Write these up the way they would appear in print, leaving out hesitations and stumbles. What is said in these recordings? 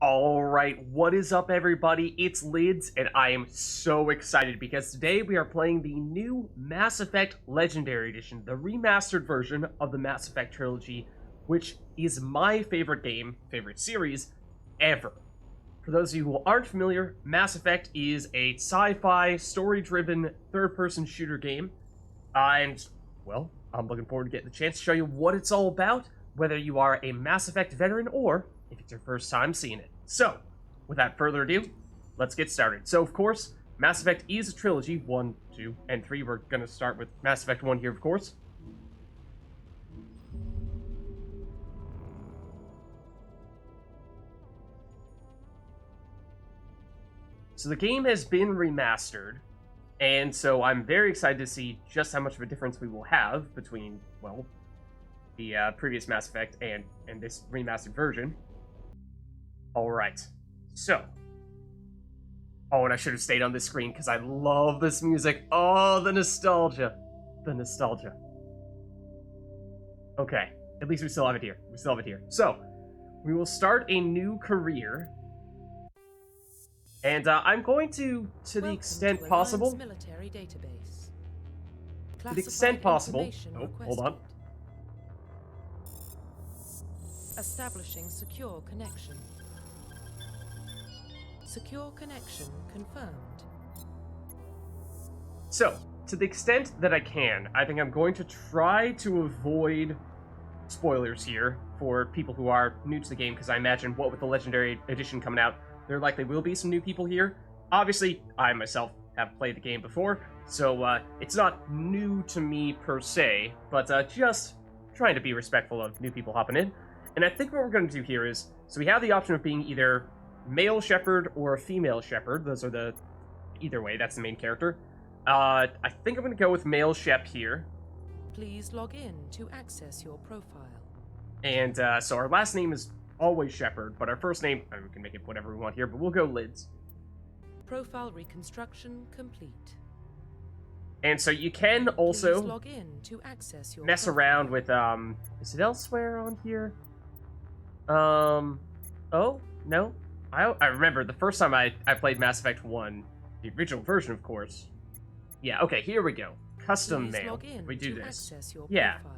Alright, what is up everybody? It's Lids, and I am so excited because today we are playing the new Mass Effect Legendary Edition, the remastered version of the Mass Effect trilogy, which is my favorite game, favorite series, ever. For those of you who aren't familiar, Mass Effect is a sci-fi, story-driven, third-person shooter game, and, well, I'm looking forward to getting the chance to show you what it's all about, whether you are a Mass Effect veteran or if it's your first time seeing it. So, without further ado, let's get started. So, of course, Mass Effect is a trilogy, 1, 2, and 3. We're going to start with Mass Effect 1 here, of course. So the game has been remastered, and so I'm very excited to see just how much of a difference we will have between, well, the previous Mass Effect and this remastered version. Alright, so. Oh, and I should have stayed on this screen because I love this music. Oh, the nostalgia. The nostalgia. Okay, at least we still have it here. We still have it here. So, we will start a new career. And I'm going to the extent possible. Military database. To the extent possible. Oh, hold on. Establishing secure connection. Secure connection confirmed. So, to the extent that I can, I think I'm going to try to avoid spoilers here for people who are new to the game, because I imagine what with the Legendary Edition coming out, there likely will be some new people here. Obviously, I myself have played the game before, so it's not new to me per se, but just trying to be respectful of new people hopping in. And I think what we're going to do here is, so we have the option of being either male Shepard or a female Shepard. Those are the, either way, that's the main character. I think I'm going to go with male Shep here. Please log in to access your profile. And so our last name is always Shepard, but our first name, I mean, we can make it whatever we want here, but we'll go Lids. Profile reconstruction complete. And so you can also Please log in to access your mess profile. around with, is it elsewhere on here? Oh, no? I remember the first time I played Mass Effect 1, the original version, of course. Yeah, okay, here we go. Custom Please mail. log in We do to this. access your Yeah. profile.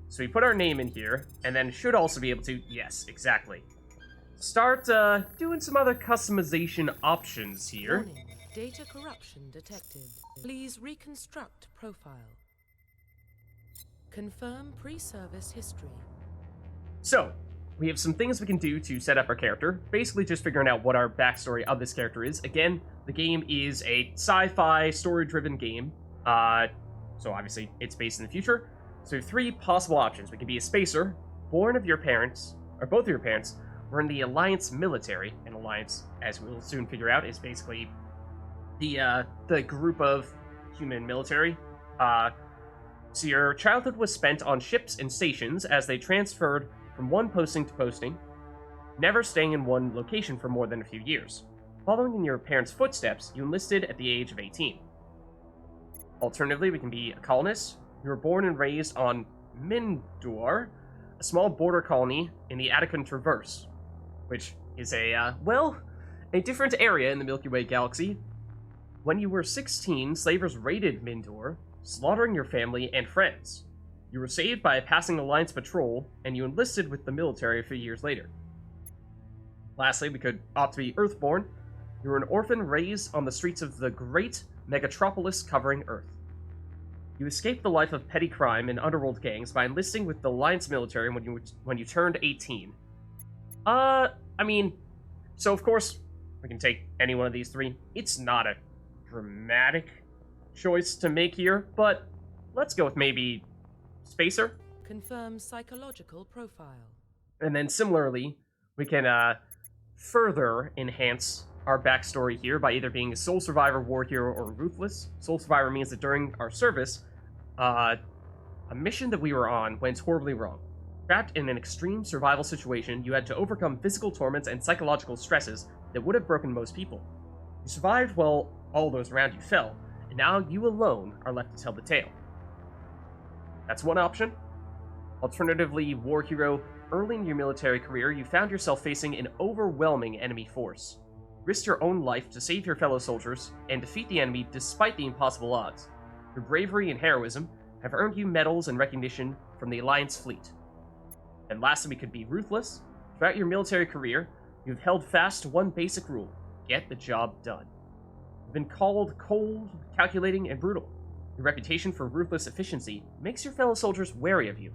So we put our name in here, and then should also be able to, yes, exactly. Start doing some other customization options here. Warning, data corruption detected. Please reconstruct profile. Confirm pre-service history. So, we have some things we can do to set up our character, basically just figuring out what our backstory of this character is. Again, the game is a sci-fi, story-driven game, so obviously it's based in the future. So we have three possible options. We can be a spacer, born of your parents, or both of your parents, or in the Alliance military. And Alliance, as we'll soon figure out, is basically the group of human military. So your childhood was spent on ships and stations as they transferred from one posting to posting, never staying in one location for more than a few years. Following in your parents' footsteps, you enlisted at the age of 18. Alternatively, we can be a colonist. You were born and raised on Mindor, a small border colony in the Attican Traverse, which is a different area in the Milky Way galaxy. When you were 16, slavers raided Mindor, slaughtering your family and friends. You were saved by a passing Alliance patrol, and you enlisted with the military a few years later. Lastly, we could opt to be Earthborn. You were an orphan raised on the streets of the great megatropolis covering Earth. You escaped the life of petty crime and underworld gangs by enlisting with the Alliance military when you turned 18. I mean, so of course, we can take any one of these three. It's not a dramatic choice to make here, but let's go with maybe spacer. Confirm psychological profile. And then similarly, we can further enhance our backstory here by either being a sole survivor, war hero, or ruthless. Sole survivor means that during our service, a mission that we were on went horribly wrong. Trapped in an extreme survival situation, you had to overcome physical torments and psychological stresses that would have broken most people. You survived while all those around you fell, and now you alone are left to tell the tale. That's one option. Alternatively, war hero, Early in your military career, you found yourself facing an overwhelming enemy force. Risk your own life to save your fellow soldiers and defeat the enemy despite the impossible odds. Your bravery and heroism have earned you medals and recognition from the Alliance fleet. And lastly, we could be ruthless. Throughout your military career, you've held fast to one basic rule: get the job done. You've been called cold, calculating, and brutal. Your reputation for ruthless efficiency makes your fellow soldiers wary of you.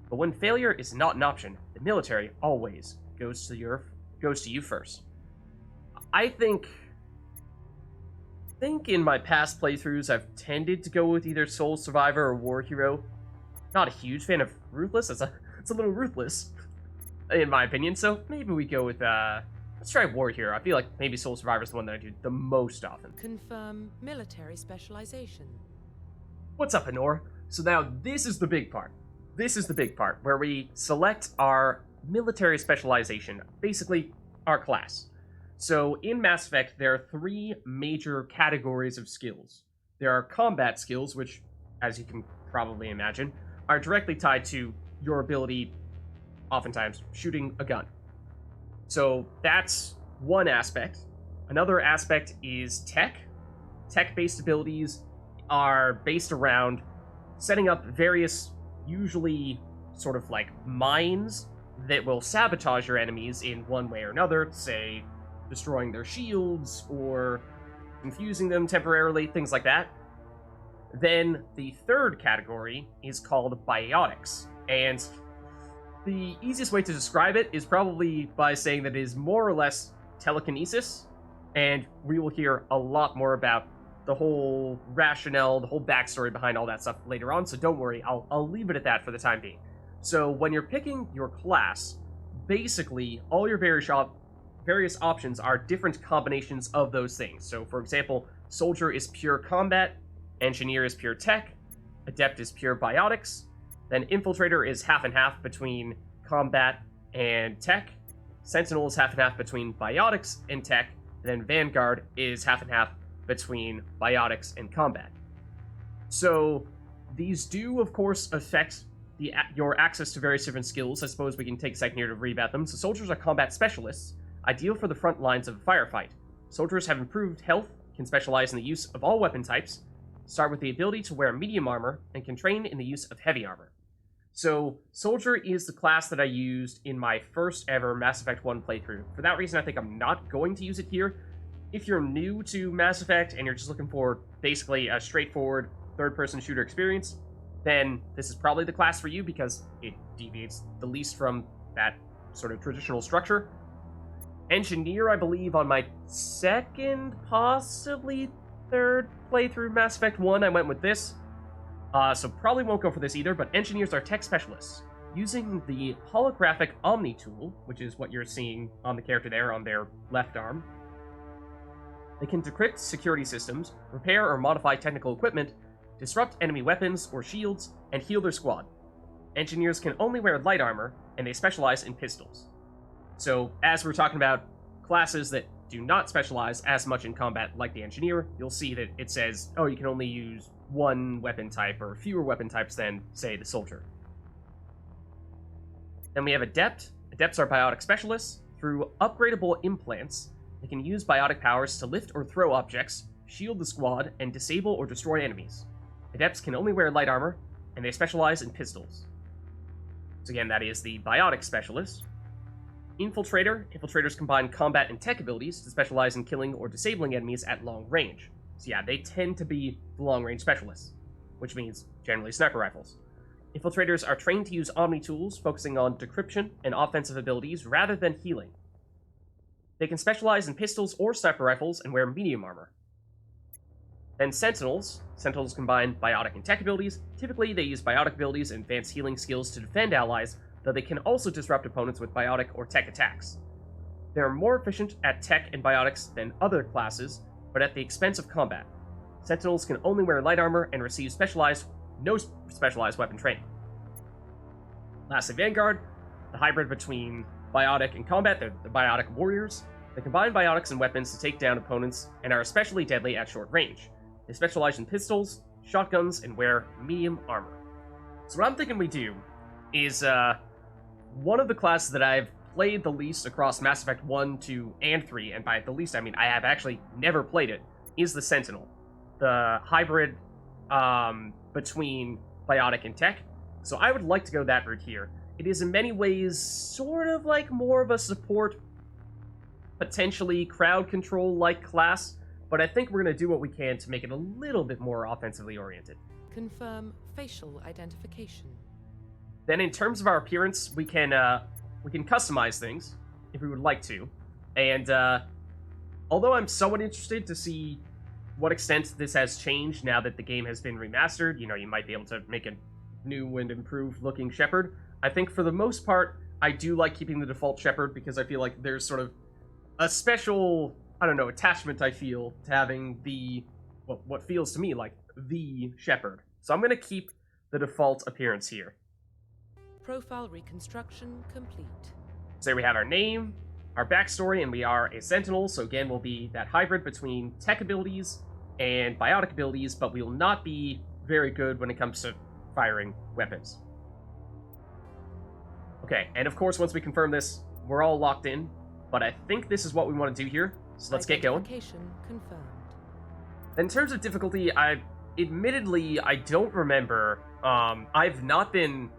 But when failure is not an option, the military always goes to you first. I think in my past playthroughs, I've tended to go with either Soul Survivor or War Hero. Not a huge fan of Ruthless. It's a little ruthless, in my opinion. So maybe we go with let's try War Hero. I feel like maybe Soul Survivor is the one that I do the most often. Confirm military specialization. What's up, Honor? So now this is the big part. This is the big part where we select our military specialization, basically our class. So in Mass Effect, there are 3 major categories of skills. There are combat skills, which, as you can probably imagine, are directly tied to your ability, oftentimes, shooting a gun. So that's one aspect. Another aspect is tech. Tech-based abilities are based around setting up various, usually sort of like mines, that will sabotage your enemies in one way or another, say destroying their shields or confusing them temporarily, things like that. Then the third category is called biotics, and the easiest way to describe it is probably by saying that it is more or less telekinesis, and we will hear a lot more about the whole rationale, the whole backstory behind all that stuff later on, so don't worry, I'll leave it at that for the time being. So when you're picking your class, basically all your various options are different combinations of those things. So for example, Soldier is pure combat, Engineer is pure tech, Adept is pure biotics, then Infiltrator is half and half between combat and tech, Sentinel is half and half between biotics and tech, and then Vanguard is half and half between biotics and combat. So these do, of course, affect your access to various different skills. I suppose we can take a second here to read about them. So soldiers are combat specialists, ideal for the front lines of a firefight. Soldiers have improved health, can specialize in the use of all weapon types, start with the ability to wear medium armor, and can train in the use of heavy armor. So Soldier is the class that I used in my first ever Mass Effect 1 playthrough. For that reason, I think I'm not going to use it here. If you're new to Mass Effect and you're just looking for basically a straightforward third-person shooter experience, then this is probably the class for you because it deviates the least from that sort of traditional structure. Engineer, I believe, on my second, possibly third playthrough Mass Effect 1, I went with this. So probably won't go for this either, but engineers are tech specialists. Using the holographic Omni tool, which is what you're seeing on the character there on their left arm, they can decrypt security systems, repair or modify technical equipment, disrupt enemy weapons or shields, and heal their squad. Engineers can only wear light armor, and they specialize in pistols. So, as we're talking about classes that do not specialize as much in combat like the Engineer, you'll see that it says, oh, you can only use one weapon type, or fewer weapon types than, say, the Soldier. Then we have Adept. Adepts are biotic specialists. Through upgradable implants, they can use biotic powers to lift or throw objects, shield the squad, and disable or destroy enemies. Adepts can only wear light armor, and they specialize in pistols. So again, that is the biotic specialist. Infiltrator. Infiltrators combine combat and tech abilities to specialize in killing or disabling enemies at long range. So yeah, they tend to be the long-range specialists, which means generally sniper rifles. Infiltrators are trained to use Omni tools, focusing on decryption and offensive abilities rather than healing. They can specialize in pistols or sniper rifles and wear medium armor. Then Sentinels. Sentinels combine biotic and tech abilities. Typically, they use biotic abilities and advanced healing skills to defend allies, though they can also disrupt opponents with biotic or tech attacks. They are more efficient at tech and biotics than other classes, but at the expense of combat. Sentinels can only wear light armor and receive no specialized weapon training. Lastly, Vanguard, the hybrid between biotic and combat. They're the biotic warriors. They combine biotics and weapons to take down opponents and are especially deadly at short range. They specialize in pistols, shotguns, and wear medium armor. So what I'm thinking we do is one of the classes that I've played the least across Mass Effect 1, 2, and 3, and by the least I mean I have actually never played it, is the Sentinel. The hybrid between biotic and tech. So I would like to go that route here. It is in many ways sort of like more of a support, potentially crowd control-like class, but I think we're going to do what we can to make it a little bit more offensively oriented. Confirm facial identification. Then in terms of our appearance, we can customize things if we would like to. And although I'm somewhat interested to see what extent this has changed now that the game has been remastered, you know, you might be able to make a new and improved looking Shepard. I think for the most part, I do like keeping the default Shepard because I feel like there's sort of a special, I don't know, attachment I feel to having the, well, what feels to me like the Shepard. So I'm going to keep the default appearance here. Profile reconstruction complete. So there we have our name, our backstory, and we are a Sentinel, so again, we'll be that hybrid between tech abilities and biotic abilities, but we will not be very good when it comes to firing weapons. Okay, and of course, once we confirm this, we're all locked in, but I think this is what we want to do here, so let's get going. Identification confirmed. In terms of difficulty, admittedly, I don't remember. I've not been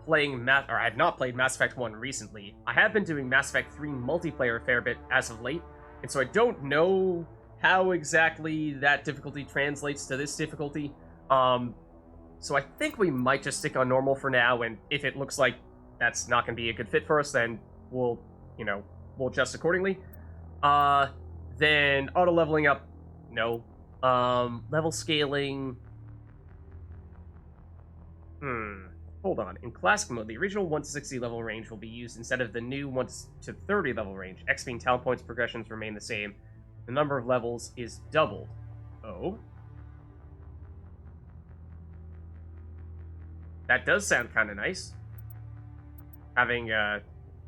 playing I've not played Mass Effect 1 recently. I have been doing Mass Effect 3 multiplayer a fair bit as of late, and so I don't know how exactly that difficulty translates to this difficulty. So I think we might just stick on normal for now, and if it looks like that's not going to be a good fit for us, then we'll adjust accordingly. Then auto leveling up, no. Level scaling. Hold on. In classic mode, the original 1 to 60 level range will be used instead of the new 1 to 30 level range. XP and talent points progressions remain the same. The number of levels is doubled. Oh? That does sound kind of nice. Having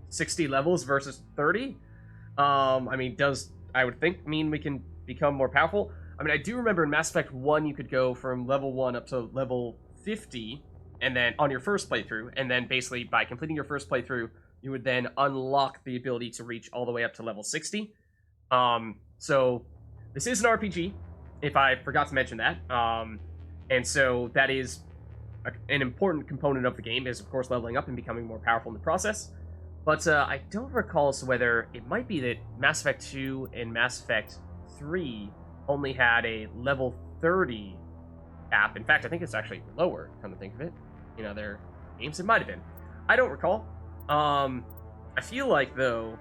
60 levels versus 30. I mean, I would think mean we can become more powerful? I mean, I do remember in Mass Effect 1 you could go from level 1 up to level 50, and then on your first playthrough, and then basically by completing your first playthrough, you would then unlock the ability to reach all the way up to level 60. So this is an RPG, if I forgot to mention that. And so that is an important component of the game, is of course leveling up and becoming more powerful in the process. But I don't recall as to whether it might be that Mass Effect 2 and Mass Effect 3 only had a level 30 cap. In fact, I think it's actually lower, come to think of it. In other games, it might have been. I don't recall. I feel like, though,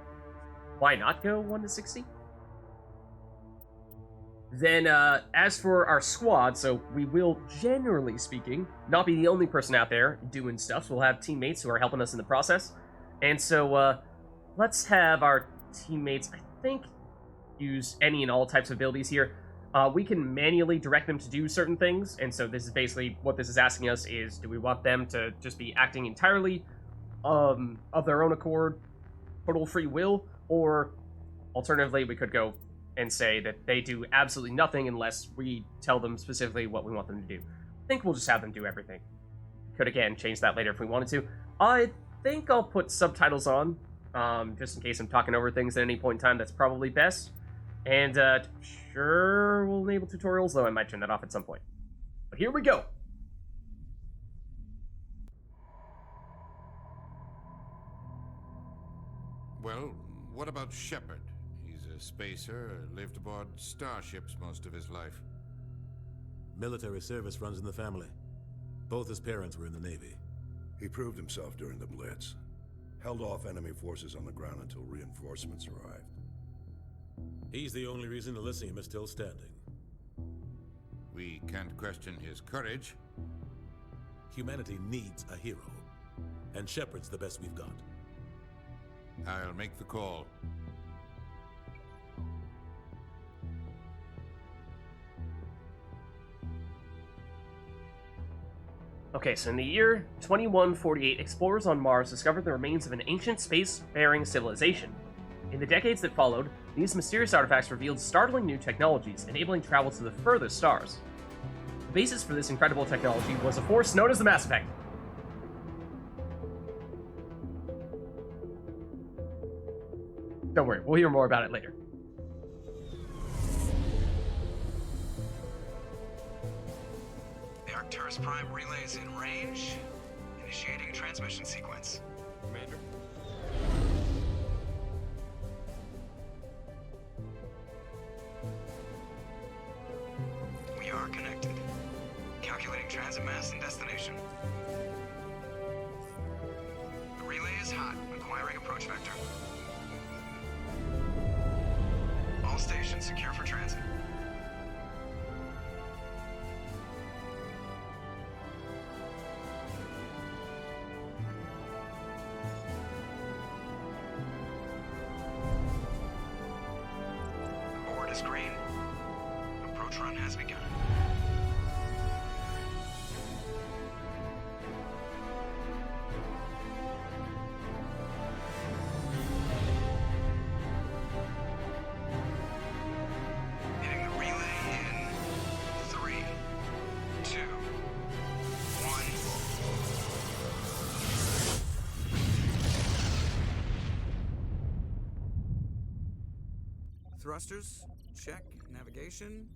why not go 1 to 60? Then, as for our squad, so we will, generally speaking, not be the only person out there doing stuff. So we'll have teammates who are helping us in the process. And so, let's have our teammates, I think, use any and all types of abilities here. We can manually direct them to do certain things, and so this is basically what this is asking us is, do we want them to just be acting entirely of their own accord, total free will, or alternatively, we could go and say that they do absolutely nothing unless we tell them specifically what we want them to do. I think we'll just have them do everything. Could, again, change that later if we wanted to. I think I'll put subtitles on, just in case I'm talking over things at any point in time. That's probably best. And, sure, we'll enable tutorials, though I might turn that off at some point. But here we go! Well, what about Shepard? He's a spacer, lived aboard starships most of his life. Military service runs in the family. Both his parents were in the Navy. He proved himself during the Blitz. Held off enemy forces on the ground until reinforcements arrived. He's the only reason Elysium is still standing. We can't question his courage. Humanity needs a hero, and Shepard's the best we've got. I'll make the call. Okay, so in the year 2148, explorers on Mars discovered the remains of an ancient space-faring civilization. In the decades that followed, these mysterious artifacts revealed startling new technologies, enabling travel to the furthest stars. The basis for this incredible technology was a force known as the Mass Effect. Don't worry, we'll hear more about it later. The Arcturus Prime relay is in range. Initiating a transmission sequence. Commander? We are connected. Calculating transit mass and destination. The relay is hot, acquiring approach vector. All stations secure for transit. The board is green. Approach run has begun. Hitting the relay in 3, 2, 1. Thrusters, check. Navigation,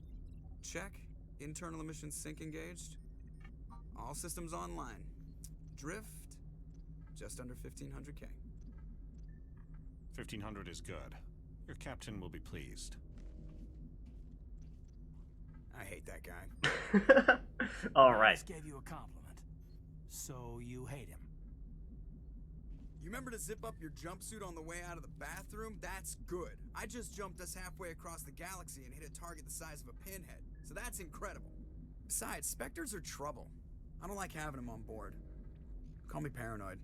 check. Internal emissions sync engaged. All systems online. Drift, just under 1500K. 1500 is good. Your captain will be pleased. I hate that guy. All right. Just gave you a compliment. So you hate him. You remember to zip up your jumpsuit on the way out of the bathroom? That's good. I just jumped us halfway across the galaxy and hit a target the size of a pinhead. So that's incredible. Besides, Spectres are trouble. I don't like having them on board. Call me paranoid.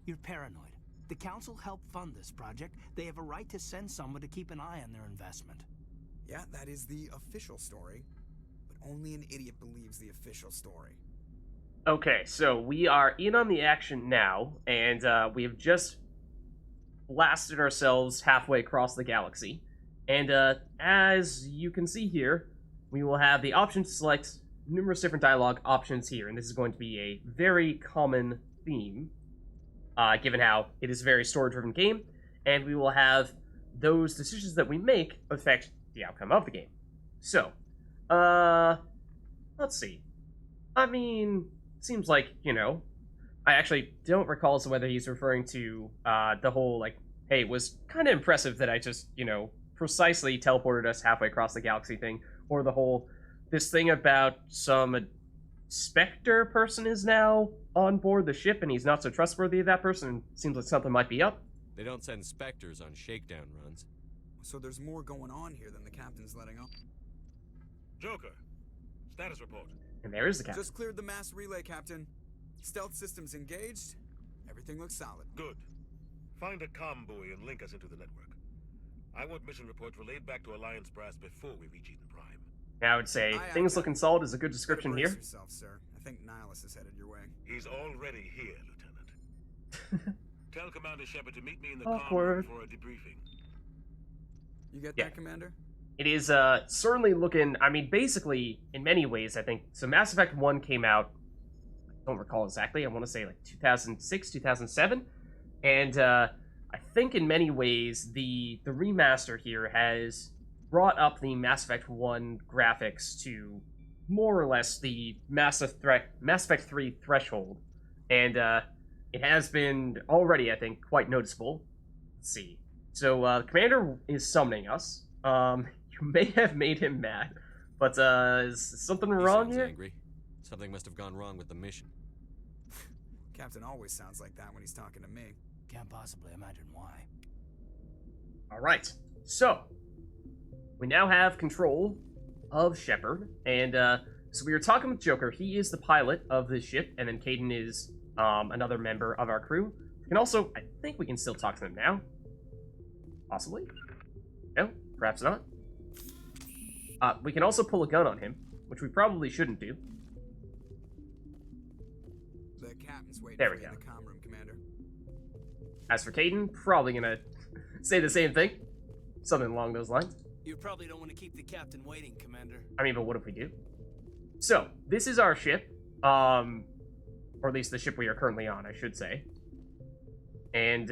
You're paranoid. The Council helped fund this project. They have a right to send someone to keep an eye on their investment. Yeah, that is the official story. But only an idiot believes the official story. Okay, so we are in on the action now, and we have just blasted ourselves halfway across the galaxy. And as you can see here, we will have the option to select numerous different dialogue options here, and this is going to be a very common theme, given how it is a very story-driven game, and we will have those decisions that we make affect the outcome of the game. So, let's see. I mean, seems like, you know, I actually don't recall as to whether he's referring to the whole, like, hey, it was kind of impressive that I just, you know, precisely teleported us halfway across the galaxy thing, or the whole, this thing about some Spectre person is now on board the ship and he's not so trustworthy of that person, and seems like something might be up. They don't send Spectres on shakedown runs. So there's more going on here than the captain's letting on. Joker, status report. And there is the captain. Just cleared the mass relay, Captain. Stealth systems engaged. Everything looks solid. Good. Find a comm buoy and link us into the network. I want mission reports relayed back to Alliance Brass before we reach Eden Prime. Now, I would say things looking solid is a good description Better brace here. yourself, sir. I think Nihilus is headed your way. He's already here, Lieutenant. Tell Commander Shepard to meet me in the comm Awkward. room for a debriefing. You get Yeah. that, Commander? It is certainly looking, I mean, basically, in many ways, I think, so Mass Effect 1 came out, I don't recall exactly, I want to say like 2006, 2007, and I think in many ways, the remaster here has brought up the Mass Effect 1 graphics to more or less the Mass Effect 3 threshold, and it has been already, I think, quite noticeable. Let's see. So, the Commander is summoning us. You may have made him mad, but is something He wrong sounds here? angry. Something must have gone wrong with the mission. Captain always sounds like that when he's talking to me. Can't possibly imagine why. Alright, so we now have control of Shepard, and so we were talking with Joker. He is the pilot of this ship, and then Caden is another member of our crew. We can also, I think we can still talk to them now. Possibly? No, perhaps not. We can also pull a gun on him, which we probably shouldn't do. The captain's waiting There for we you go. in the comm room, Commander. As for Caden, probably gonna say the same thing. Something along those lines. You probably don't want to keep the captain waiting, Commander. I mean, but what if we do? So, this is our ship. Or at least the ship we are currently on, I should say. And,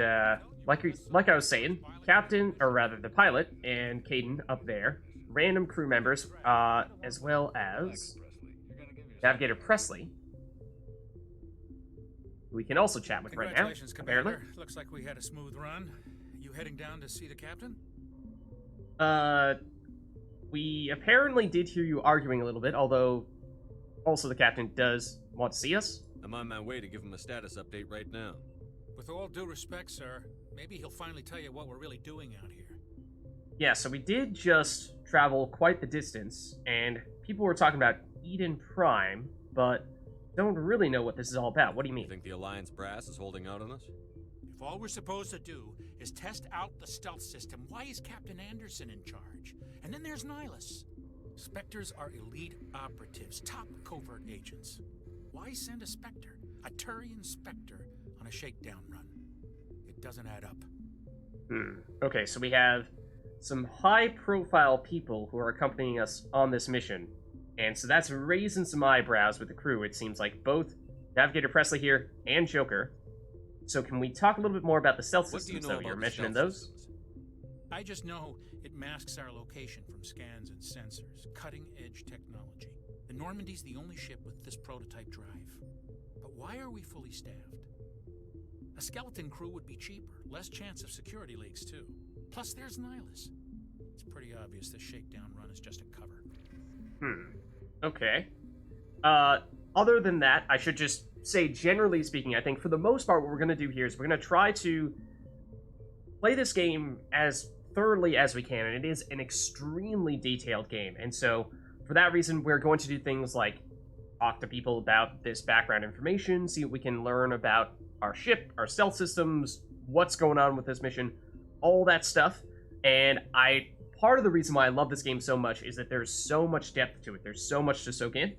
like I was saying, Captain, or rather the pilot, and Caden up there, random crew members, as well as Navigator Presley, who we can also chat with right now, Congratulations, apparently. Commander. Looks like we had a smooth run. You heading down to see the captain? We apparently did hear you arguing a little bit, although also the captain does want to see us. I'm on my way to give him a status update right now. With all due respect, sir, maybe he'll finally tell you what we're really doing out here. Yeah, so we did just travel quite the distance, and people were talking about Eden Prime, but don't really know what this is all about. What do you mean? You think the Alliance brass is holding out on us? If all we're supposed to do is test out the stealth system, why is Captain Anderson in charge? And then there's Nihilus. Spectres are elite operatives, top covert agents. Why send a Spectre, a Turian Spectre, on a shakedown run? It doesn't add up. Okay, so we have some high-profile people who are accompanying us on this mission. And so that's raising some eyebrows with the crew, it seems like, both Navigator Presley here and Joker. So can we talk a little bit more about the stealth systems, though? You're mentioning those? I just know it masks our location from scans and sensors. Cutting-edge technology. The Normandy's the only ship with this prototype drive. But why are we fully staffed? A skeleton crew would be cheaper, less chance of security leaks, too. Plus, there's Nihilus. It's pretty obvious this shakedown run is just a cover. Okay. Other than that, I should just say, generally speaking, I think for the most part what we're going to do here is we're going to try to play this game as thoroughly as we can, and it is an extremely detailed game. And so, for that reason, we're going to do things like talk to people about this background information, see what we can learn about our ship, our stealth systems, what's going on with this mission, all that stuff. And part of the reason why I love this game so much is that there's so much depth to it. There's so much to soak in.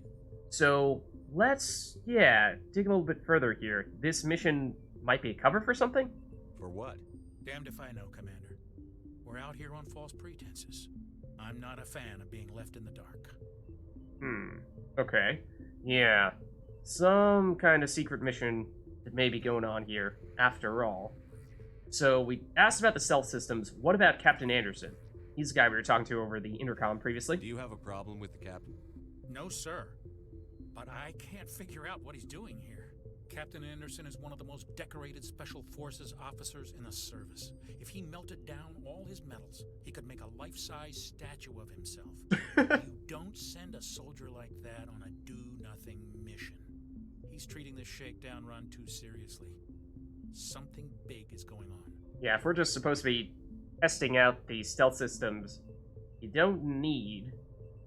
So let's, dig a little bit further here. This mission might be a cover for something? For what? Damned if I know, Commander. We're out here on false pretenses. I'm not a fan of being left in the dark. Okay. Yeah. Some kind of secret mission that may be going on here, after all. So we asked about the stealth systems. What about Captain Anderson? He's the guy we were talking to over the intercom previously. Do you have a problem with the captain? No, sir. But I can't figure out what he's doing here. Captain Anderson is one of the most decorated Special Forces officers in the service. If he melted down all his medals, he could make a life-size statue of himself. You don't send a soldier like that on a do-nothing mission. He's treating this shakedown run too seriously. Something big is going on. Yeah, if we're just supposed to be testing out the stealth systems, you don't need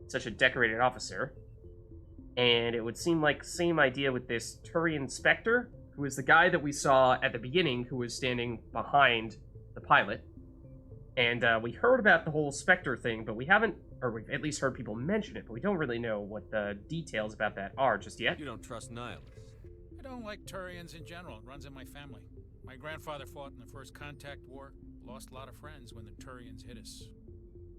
such a decorated officer. And it would seem like the same idea with this Turian Spectre, who is the guy that we saw at the beginning who was standing behind the pilot. And we heard about the whole Spectre thing, but we haven't, or we've at least heard people mention it, but we don't really know what the details about that are just yet. You don't trust Nihilus? I don't like Turians in general. It runs in my family. My grandfather fought in the First Contact War, lost a lot of friends when the Turians hit us.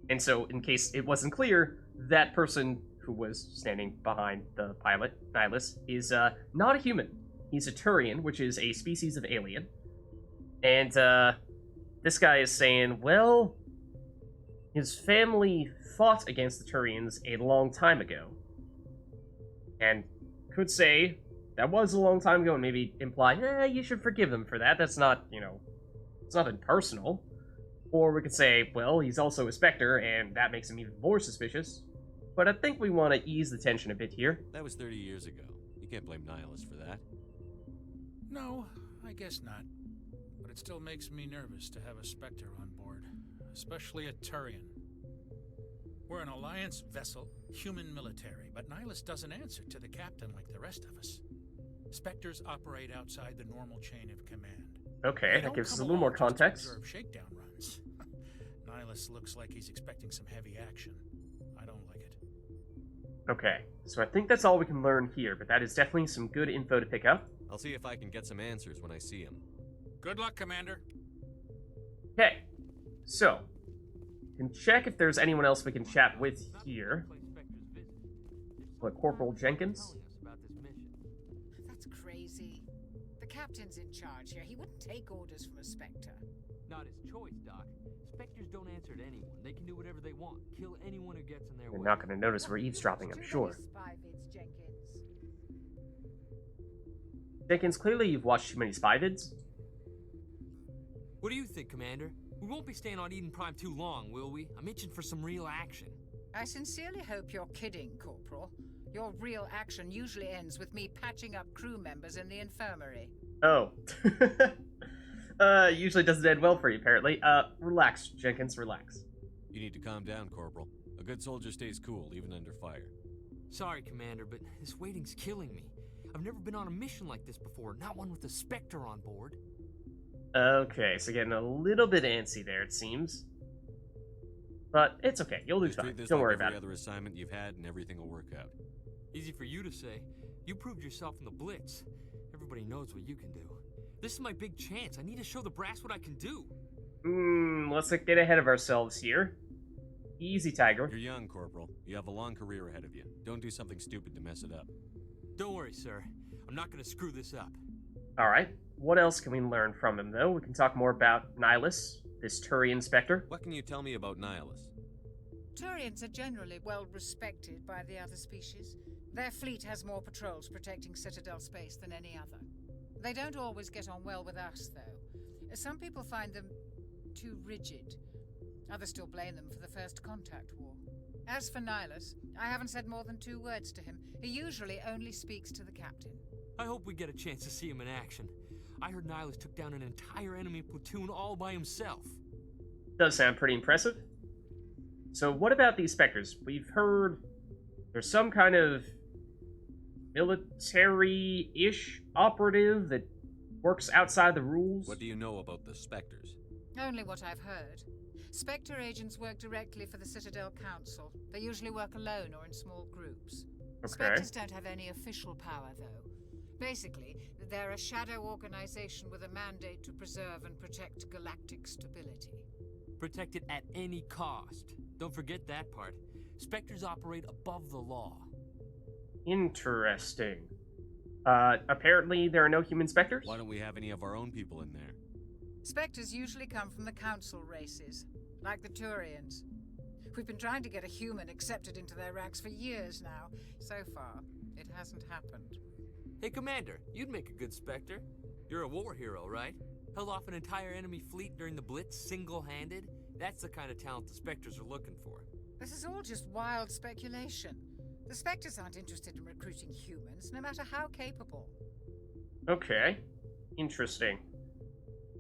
And so, in case it wasn't clear, that person who was standing behind the pilot, Nihilus, is not a human. He's a Turian, which is a species of alien. And this guy is saying, well, his family fought against the Turians a long time ago. And could say, that was a long time ago, and maybe imply, you should forgive them for that. That's not, it's nothing personal. Or we could say, well, he's also a Spectre, and that makes him even more suspicious. But I think we want to ease the tension a bit here. That was 30 years ago. You can't blame Nihilus for that. No, I guess not. But it still makes me nervous to have a Spectre on board. Especially a Turian. We're an Alliance vessel, human military, but Nihilus doesn't answer to the captain like the rest of us. Spectres operate outside the normal chain of command. Okay, that gives us a little more context. Observe shakedown runs. Nihilus looks like he's expecting some heavy action. I don't like it. Okay, so I think that's all we can learn here, but that is definitely some good info to pick up. I'll see if I can get some answers when I see him. Good luck, Commander. Okay, so can check if there's anyone else we can chat with here. What, Corporal Jenkins? That's crazy. The captain's in charge here. He wouldn't take orders from a Spectre. Not his choice, Doc. Spectres don't answer to anyone. They can do whatever they want. Kill anyone who gets in their way. They're not going to notice we're eavesdropping, I'm sure. Jenkins, clearly you've watched too many spy vids. What do you think, Commander? We won't be staying on Eden Prime too long, will we? I'm itching for some real action. I sincerely hope you're kidding, Corporal. Your real action usually ends with me patching up crew members in the infirmary. Oh. Usually doesn't end well for you, apparently. Relax, Jenkins, relax. You need to calm down, Corporal. A good soldier stays cool, even under fire. Sorry, Commander, but this waiting's killing me. I've never been on a mission like this before, not one with a Spectre on board. Okay, so getting a little bit antsy there, it seems. But it's okay, you'll do fine. Don't worry about it. Every other assignment you've had, and everything will work out. Easy for you to say. You proved yourself in the Blitz. Everybody knows what you can do. This is my big chance. I need to show the brass what I can do. Let's not get ahead of ourselves here. Easy, Tiger. You're young, Corporal. You have a long career ahead of you. Don't do something stupid to mess it up. Don't worry, sir. I'm not going to screw this up. Alright. What else can we learn from him, though? We can talk more about Nihilus, this Turian Spectre. What can you tell me about Nihilus? Turians are generally well respected by the other species. Their fleet has more patrols protecting Citadel space than any other. They don't always get on well with us, though. Some people find them too rigid. Others still blame them for the First Contact War. As for Nihilus, I haven't said more than 2 words to him. He usually only speaks to the captain. I hope we get a chance to see him in action. I heard Nihilus took down an entire enemy platoon all by himself. Does sound pretty impressive. So what about these Spectres? We've heard there's some kind of military-ish operative that works outside the rules. What do you know about the Spectres? Only what I've heard. Spectre agents work directly for the Citadel Council. They usually work alone or in small groups. Okay. Spectres don't have any official power, though. Basically, they're a shadow organization with a mandate to preserve and protect galactic stability. Protect it at any cost. Don't forget that part. Spectres operate above the law. Interesting. Apparently there are no human Spectres? Why don't we have any of our own people in there? Spectres usually come from the Council races, like the Turians. We've been trying to get a human accepted into their ranks for years now. So far, it hasn't happened. Hey, Commander, you'd make a good Spectre. You're a war hero, right? Held off an entire enemy fleet during the Blitz single-handed? That's the kind of talent the Spectres are looking for. This is all just wild speculation. The Spectres aren't interested in recruiting humans, no matter how capable. Okay. Interesting.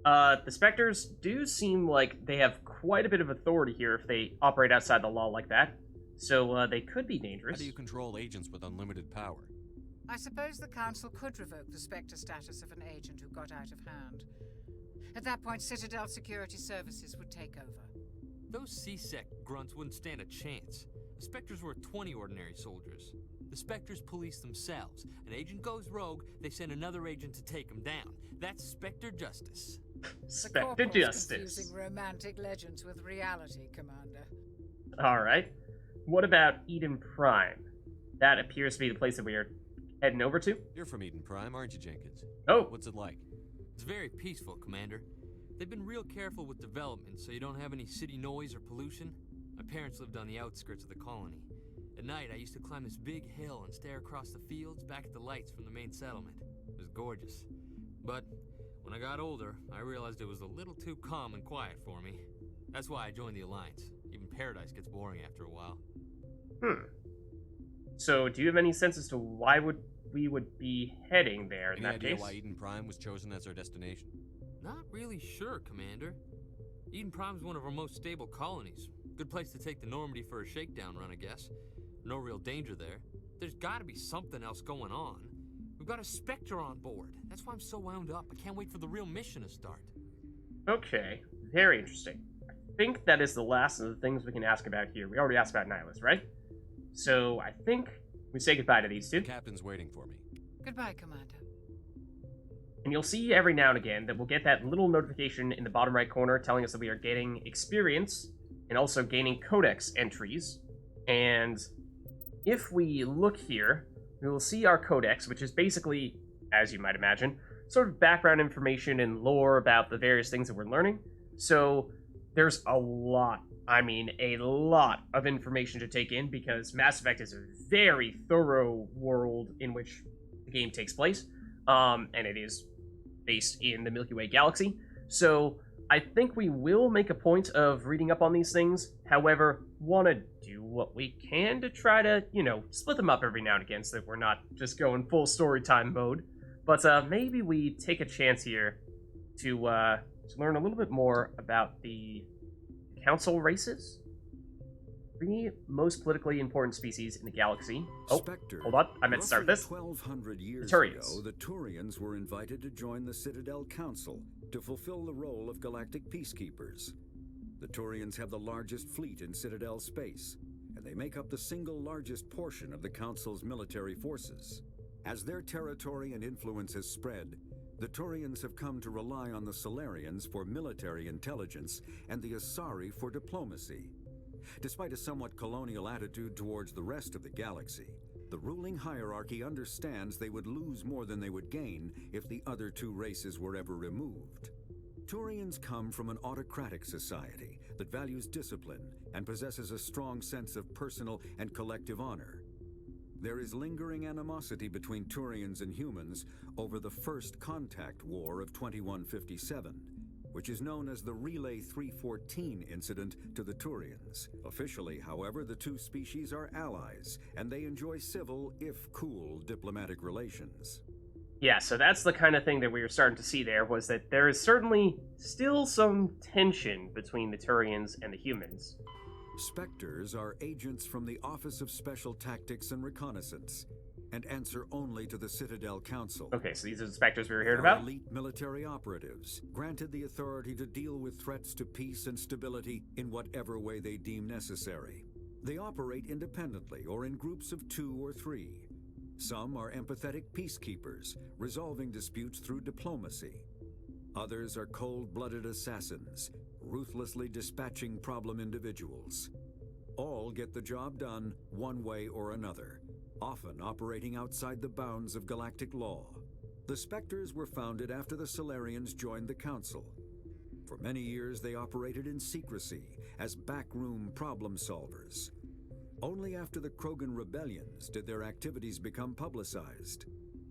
The Spectres do seem like they have quite a bit of authority here if they operate outside the law like that. So, they could be dangerous. How do you control agents with unlimited power? I suppose the Council could revoke the Spectre status of an agent who got out of hand. At that point, Citadel Security Services would take over. Those C-Sec grunts wouldn't stand a chance. The Spectres were 20 ordinary soldiers. The Spectres police themselves. An agent goes rogue, they send another agent to take him down. That's Spectre justice. Spectre justice. Confusing romantic legends with reality, Commander. Alright. What about Eden Prime? That appears to be the place that we are heading over to. You're from Eden Prime, aren't you, Jenkins? Oh. What's it like? It's very peaceful, Commander. They've been real careful with development, so you don't have any city noise or pollution. My parents lived on the outskirts of the colony. At night, I used to climb this big hill and stare across the fields back at the lights from the main settlement. It was gorgeous. But when I got older, I realized it was a little too calm and quiet for me. That's why I joined the Alliance. Even Paradise gets boring after a while. So, do you have any sense as to why we would be heading there in Any that idea case? why Eden Prime was chosen as our destination? Not really sure, Commander. Eden Prime's one of our most stable colonies. Good place to take the Normandy for a shakedown run, I guess. No real danger there. There's gotta be something else going on. We've got a Spectre on board. That's why I'm so wound up. I can't wait for the real mission to start. Okay, very interesting. I think that is the last of the things we can ask about here. We already asked about Nihilus, right? So, I think we say goodbye to these two. The captain's waiting for me. Goodbye, Commander. And you'll see every now and again that we'll get that little notification in the bottom right corner telling us that we are getting experience and also gaining codex entries. And if we look here, we will see our codex, which is basically, as you might imagine, sort of background information and lore about the various things that we're learning. So there's a lot, I mean a lot of information to take in, because Mass Effect is a very thorough world in which the game takes place, and it is based in the Milky Way galaxy. So I think we will make a point of reading up on these things. However, want to do what we can to try to, split them up every now and again so that we're not just going full story time mode. But maybe we take a chance here to learn a little bit more about the council races. 3 most politically important species in the galaxy. Oh, Spectre. Hold on. I meant to start this. 1,200 years the Turians. ago, the Turians were invited to join the Citadel Council to fulfill the role of galactic peacekeepers. The Turians have the largest fleet in Citadel space, and they make up the single largest portion of the Council's military forces. As their territory and influence has spread, the Turians have come to rely on the Solarians for military intelligence and the Asari for diplomacy. Despite a somewhat colonial attitude towards the rest of the galaxy, the ruling hierarchy understands they would lose more than they would gain if the other 2 races were ever removed. Turians come from an autocratic society that values discipline and possesses a strong sense of personal and collective honor. There is lingering animosity between Turians and humans over the First Contact War of 2157, which is known as the Relay 314 incident to the Turians. Officially, however, the 2 species are allies, and they enjoy civil, if cool, diplomatic relations. Yeah, so that's the kind of thing that we were starting to see there, was that there is certainly still some tension between the Turians and the humans. Spectres are agents from the Office of Special Tactics and Reconnaissance, and answer only to the Citadel Council. Okay, so these are the Spectres we were hearing They are about? elite military operatives, granted the authority to deal with threats to peace and stability in whatever way they deem necessary. They operate independently or in groups of 2 or 3. Some are empathetic peacekeepers, resolving disputes through diplomacy. Others are cold-blooded assassins, ruthlessly dispatching problem individuals. All get the job done one way or another, often operating outside the bounds of galactic law. The Spectres were founded after the Solarians joined the Council. For many years, they operated in secrecy as backroom problem solvers. Only after the Krogan rebellions did their activities become publicized.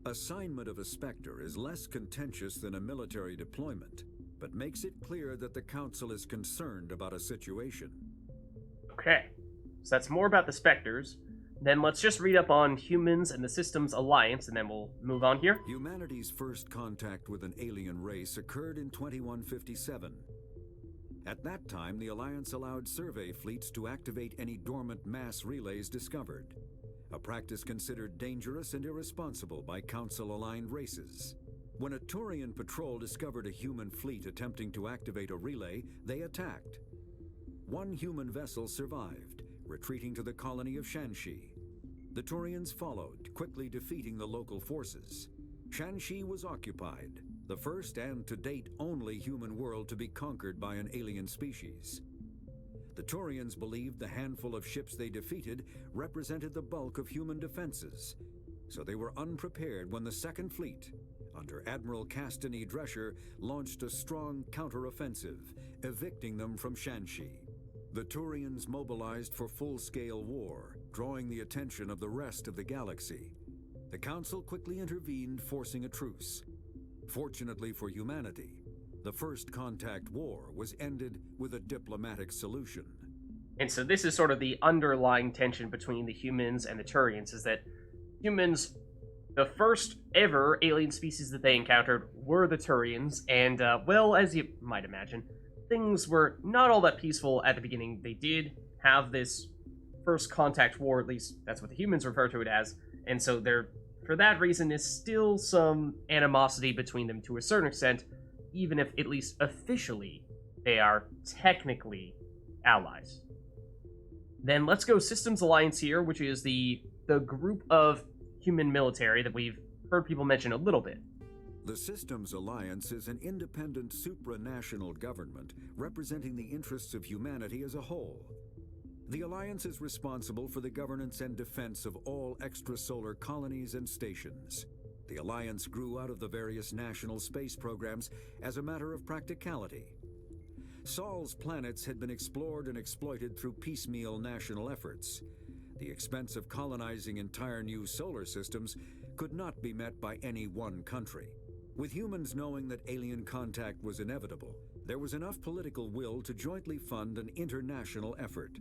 Assignment of a Spectre is less contentious than a military deployment, but makes it clear that the Council is concerned about a situation. Okay, so that's more about the Spectres. Then let's just read up on humans and the Systems Alliance, and then we'll move on here. Humanity's first contact with an alien race occurred in 2157. At that time, the Alliance allowed survey fleets to activate any dormant mass relays discovered, a practice considered dangerous and irresponsible by Council-aligned races. When a Turian patrol discovered a human fleet attempting to activate a relay, they attacked. 1 human vessel survived, retreating to the colony of Shanxi. The Turians followed, quickly defeating the local forces. Shanxi was occupied, the first and to date only human world to be conquered by an alien species. The Turians believed the handful of ships they defeated represented the bulk of human defenses, so they were unprepared when the Second Fleet, under Admiral Castany Drescher, launched a strong counteroffensive, evicting them from Shanxi. The Turians mobilized for full-scale war, drawing the attention of the rest of the galaxy. The Council quickly intervened, forcing a truce. Fortunately for humanity, the First Contact War was ended with a diplomatic solution. And so this is sort of the underlying tension between the humans and the Turians, is that humans, the first ever alien species that they encountered were the Turians, and, well, as you might imagine, things were not all that peaceful at the beginning. They did have this First Contact War, at least that's what the humans refer to it as, and so there, for that reason, is still some animosity between them to a certain extent, even if, at least officially, they are technically allies. Then let's go Systems Alliance here, which is the group of human military that we've heard people mention a little bit. The Systems Alliance is an independent supranational government representing the interests of humanity as a whole. The Alliance is responsible for the governance and defense of all extrasolar colonies and stations. The Alliance grew out of the various national space programs as a matter of practicality. Saul's planets had been explored and exploited through piecemeal national efforts. The expense of colonizing entire new solar systems could not be met by any one country. With humans knowing that alien contact was inevitable, there was enough political will to jointly fund an international effort.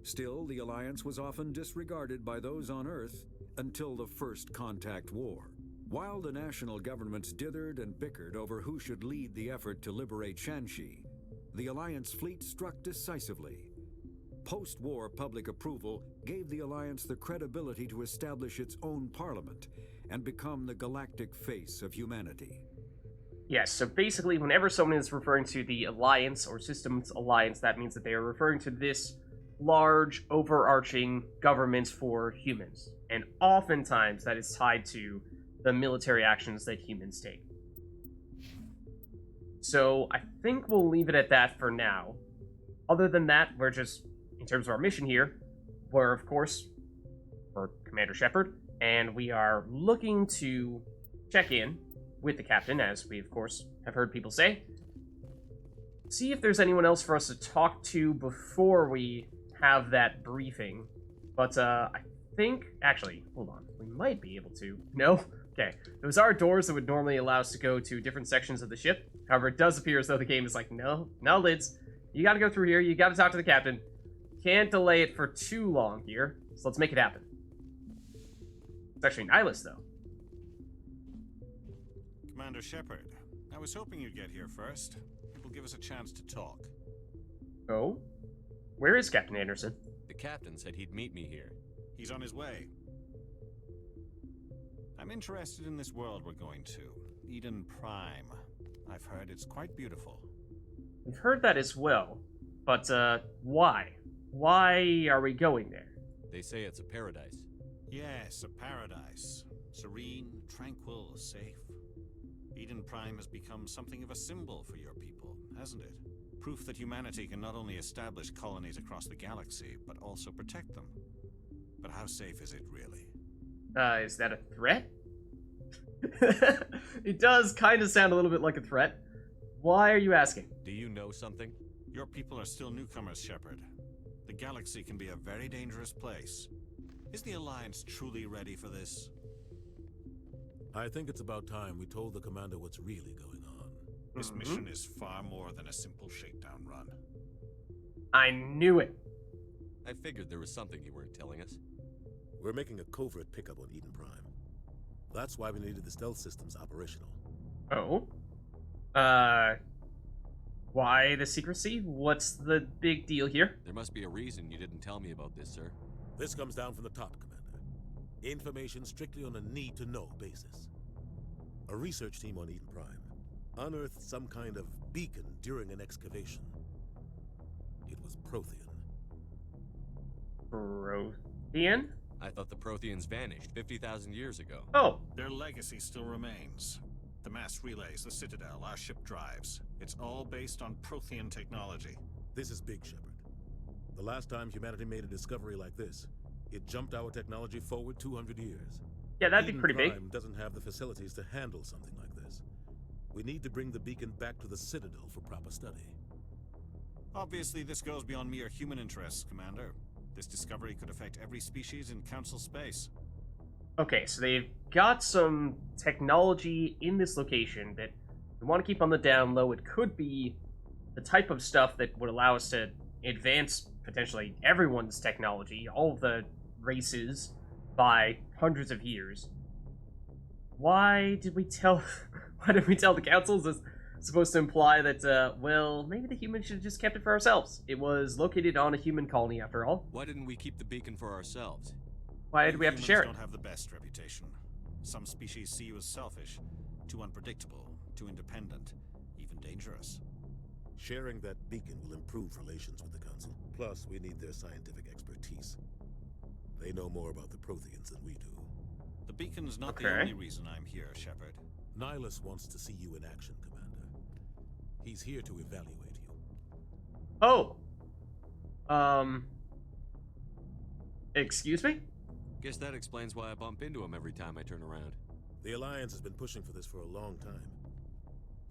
Still, the alliance was often disregarded by those on Earth until the First Contact War. While the national governments dithered and bickered over who should lead the effort to liberate Shanxi, the Alliance fleet struck decisively. Post-war public approval gave the Alliance the credibility to establish its own parliament and become the galactic face of humanity. Yes, so basically whenever someone is referring to the Alliance or Systems Alliance, that means that they are referring to this large, overarching government for humans. And oftentimes that is tied to the military actions that humans take. So I think we'll leave it at that for now. Other than that, we're just, in terms of our mission here, we're, of course, we're Commander Shepard, and we are looking to check in with the captain, as we, of course, have heard people say. See if there's anyone else for us to talk to before we have that briefing. But, I think... Actually, hold on. We might be able to. No? Okay. Those are doors that would normally allow us to go to different sections of the ship. However, it does appear as though the game is like, no, Lids. You gotta go through here. You gotta talk to the captain. Can't delay it for too long here. So let's make it happen. It's actually Nihilus, though. Commander Shepard, I was hoping you'd get here first. It will give us a chance to talk. Oh? Where is Captain Anderson? The captain said he'd meet me here. He's on his way. I'm interested in this world we're going to. Eden Prime. I've heard it's quite beautiful. We've heard that as well. But, why? Why are we going there? They say it's a paradise. Yes, a paradise. Serene, tranquil, safe. Eden Prime has become something of a symbol for your people, hasn't it? Proof that humanity can not only establish colonies across the galaxy, but also protect them. But how safe is it, really? Is that a threat? It does kind of sound a little bit like a threat. Why are you asking? Do you know something? Your people are still newcomers, Shepard. The galaxy can be a very dangerous place. Is the Alliance truly ready for this? I think it's about time we told the Commander what's really going on. This mission is far more than a simple shakedown run. I knew it. I figured there was something you weren't telling us. We're making a covert pickup on Eden Prime. That's why we needed the stealth systems operational. Oh? Why the secrecy? What's the big deal here? There must be a reason you didn't tell me about this, sir. This comes down from the top, Commander. Information strictly on a need-to-know basis. A research team on Eden Prime unearthed some kind of beacon during an excavation. It was Prothean. Prothean? I thought the Protheans vanished 50,000 years ago. Oh. Their legacy still remains. The mass relays, the Citadel, our ship drives. It's all based on Prothean technology. This is big, Shepard. The last time humanity made a discovery like this, it jumped our technology forward 200 years. Yeah, that'd be Eden pretty Prime big. Doesn't have the facilities to handle something like this. We need to bring the beacon back to the Citadel for proper study. Obviously, this goes beyond mere human interests, Commander. This discovery could affect every species in Council space. Okay, so they've got some technology in this location that we want to keep on the down low. It could be the type of stuff that would allow us to advance potentially everyone's technology, all of the races, by hundreds of years. Why did we tell the Council? Is this supposed to imply that, well, maybe the humans should have just kept it for ourselves? It was located on a human colony, after all. Why didn't we keep the beacon for ourselves? Why did we have to share it? Humans don't have the best reputation. Some species see you as selfish, too unpredictable, too independent, even dangerous. Sharing that beacon will improve relations with the Council. Plus, we need their scientific expertise. They know more about the Protheans than we do. The beacon's not the only reason I'm here, Shepard. Nihilus wants to see you in action, Commander. He's here to evaluate you. Oh! Excuse me? Guess that explains why I bump into him every time I turn around. The Alliance has been pushing for this for a long time.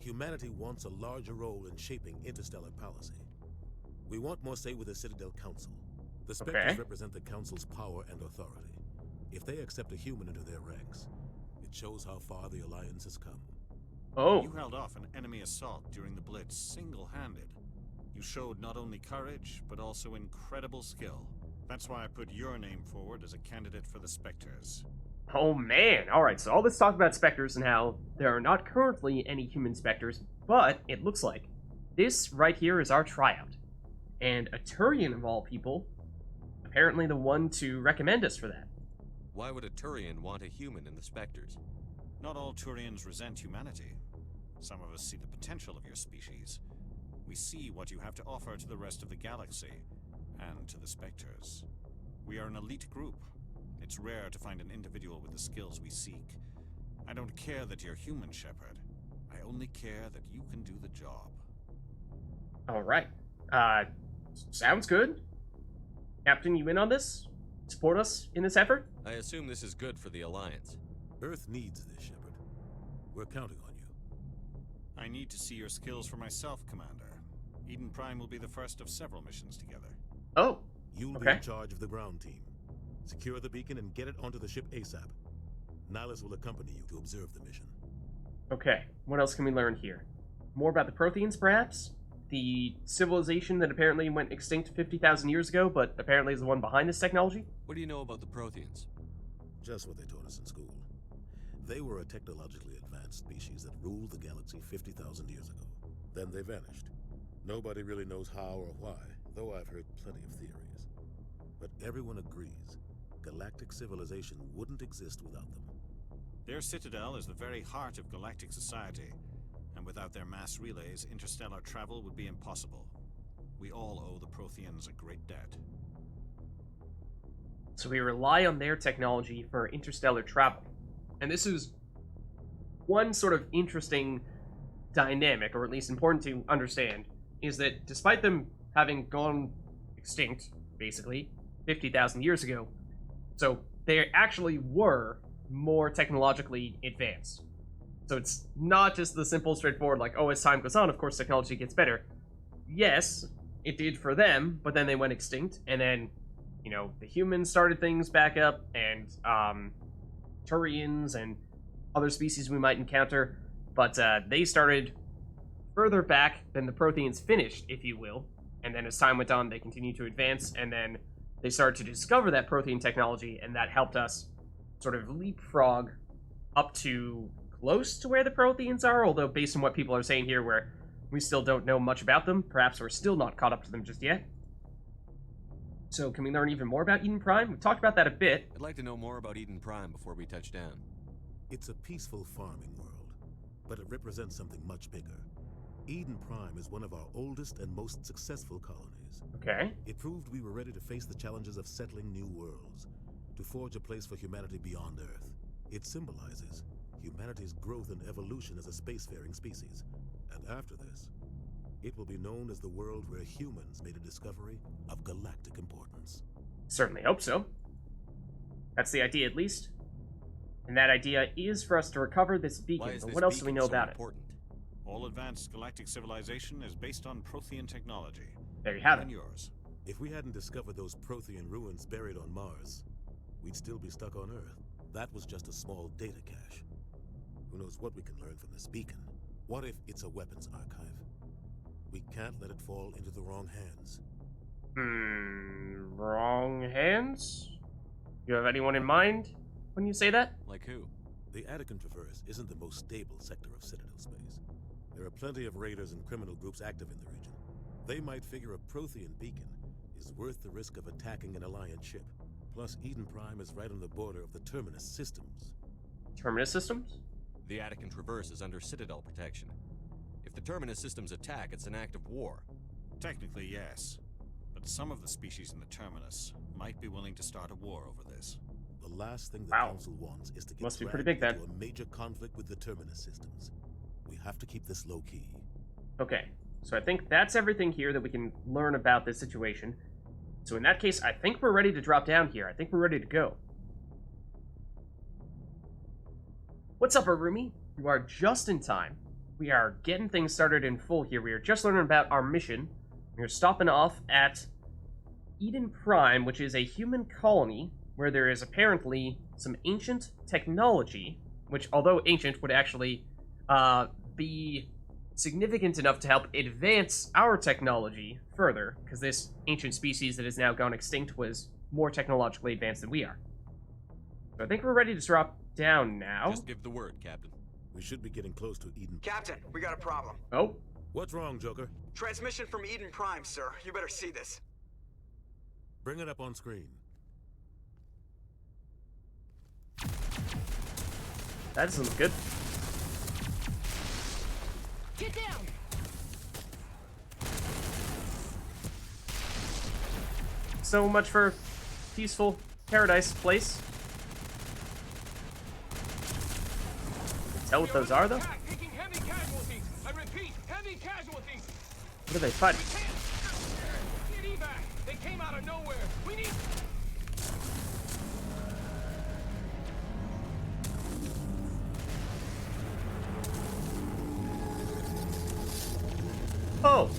Humanity wants a larger role in shaping interstellar policy. We want more say with the Citadel Council. The Spectres represent the Council's power and authority. If they accept a human into their ranks, it shows how far the Alliance has come. You held off an enemy assault during the Blitz single-handed. You showed not only courage, but also incredible skill. That's why I put your name forward as a candidate for the Spectres. Oh man, alright, so all this talk about Spectres and how there are not currently any human Spectres, but it looks like this right here is our tryout. And a Turian of all people, apparently the one to recommend us for that. Why would a Turian want a human in the Spectres? Not all Turians resent humanity. Some of us see the potential of your species. We see what you have to offer to the rest of the galaxy, and to the Spectres. We are an elite group. It's rare to find an individual with the skills we seek. I don't care that you're human, Shepard. I only care that you can do the job. Alright. Sounds good. Captain, you in on this? Support us in this effort? I assume this is good for the Alliance. Earth needs this, Shepard. We're counting on you. I need to see your skills for myself, Commander. Eden Prime will be the first of several missions together. Oh, You'll be in charge of the ground team. Secure the beacon and get it onto the ship ASAP. Nihilus will accompany you to observe the mission. Okay, what else can we learn here? More about the Protheans, perhaps? The civilization that apparently went extinct 50,000 years ago, but apparently is the one behind this technology? What do you know about the Protheans? Just what they taught us in school. They were a technologically advanced species that ruled the galaxy 50,000 years ago. Then they vanished. Nobody really knows how or why, though I've heard plenty of theories. But everyone agrees galactic civilization wouldn't exist without them. Their citadel is the very heart of galactic society, and without their mass relays, interstellar travel would be impossible. We all owe the Protheans a great debt. So we rely on their technology for interstellar travel. And this is one sort of interesting dynamic, or at least important to understand, is that despite them having gone extinct, basically, 50,000 years ago, so they actually were more technologically advanced. So it's not just the simple, straightforward, like, oh, as time goes on, of course, technology gets better. Yes, it did for them, but then they went extinct, and then, you know, the humans started things back up, and, Turians and other species we might encounter, but, they started further back than the Protheans finished, if you will, and then as time went on, they continued to advance, and then they started to discover that Prothean technology, and that helped us sort of leapfrog up to close to where the Protheans are, although based on what people are saying here, where we still don't know much about them, perhaps we're still not caught up to them just yet. So can we learn even more about Eden Prime? We've talked about that a bit. I'd like to know more about Eden Prime before we touch down. It's a peaceful farming world, but it represents something much bigger. Eden Prime is one of our oldest and most successful colonies. Okay. It proved we were ready to face the challenges of settling new worlds, to forge a place for humanity beyond Earth. It symbolizes humanity's growth and evolution as a spacefaring species. And after this, it will be known as the world where humans made a discovery of galactic importance. Certainly hope so. That's the idea, at least. And that idea is for us to recover this beacon. But what else do we know about it? All advanced galactic civilization is based on Prothean technology. There you have it. Yours. If we hadn't discovered those Prothean ruins buried on Mars, we'd still be stuck on Earth. That was just a small data cache. Who knows what we can learn from this beacon? What if it's a weapons archive? We can't let it fall into the wrong hands. Wrong hands? You have anyone in mind when you say that? Like who? The Attican Traverse isn't the most stable sector of Citadel space. There are plenty of raiders and criminal groups active in the region. They might figure a Prothean beacon is worth the risk of attacking an Alliance ship. Plus, Eden Prime is right on the border of the Terminus systems. Terminus systems? The Attican Traverse is under Citadel protection. If the Terminus systems attack, it's an act of war. Technically, yes. But some of the species in the Terminus might be willing to start a war over this. The last thing the Council wants is to get Must be pretty big, then. into a major conflict with the Terminus systems. We have to keep this low-key. Okay, so I think that's everything here that we can learn about this situation. So in that case, I think we're ready to drop down here. I think we're ready to go. What's up, Arumi? You are just in time. we are getting things started in full here. We are just learning about our mission. We are stopping off at Eden Prime, which is a human colony where there is apparently some ancient technology, which, although ancient, would actually be significant enough to help advance our technology further, because this ancient species that has now gone extinct was more technologically advanced than we are. So I think we're ready to drop down now. Just give the word, Captain. We should be getting close to Eden. Captain, we got a problem. Oh? What's wrong, Joker? Transmission from Eden Prime, sir. You better see this. Bring it up on screen. That doesn't look good. Get down! So much for peaceful paradise place. Tell what those are, though? Taking heavy casualties. I repeat, heavy casualties. What are they fighting? Get evac. They came out of nowhere. We need... Oh!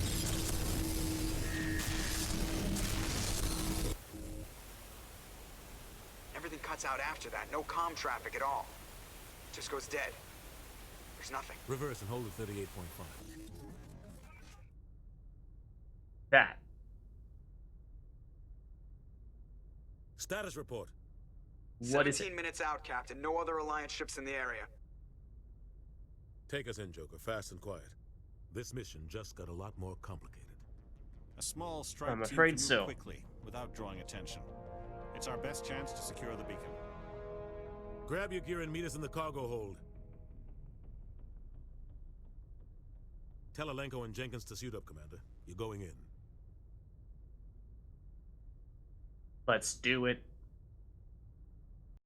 Everything cuts out after that. No comm traffic at all. Just goes dead. There's nothing. Reverse and hold at 38.5. That. Status report. What is it? 17 minutes out, Captain. No other Alliance ships in the area. Take us in, Joker. Fast and quiet. This mission just got a lot more complicated. A small strike I'm team afraid can move so. quickly, without drawing attention. It's our best chance to secure the beacon. Grab your gear and meet us in the cargo hold. Tell Alenko and Jenkins to suit up, Commander. You're going in. Let's do it.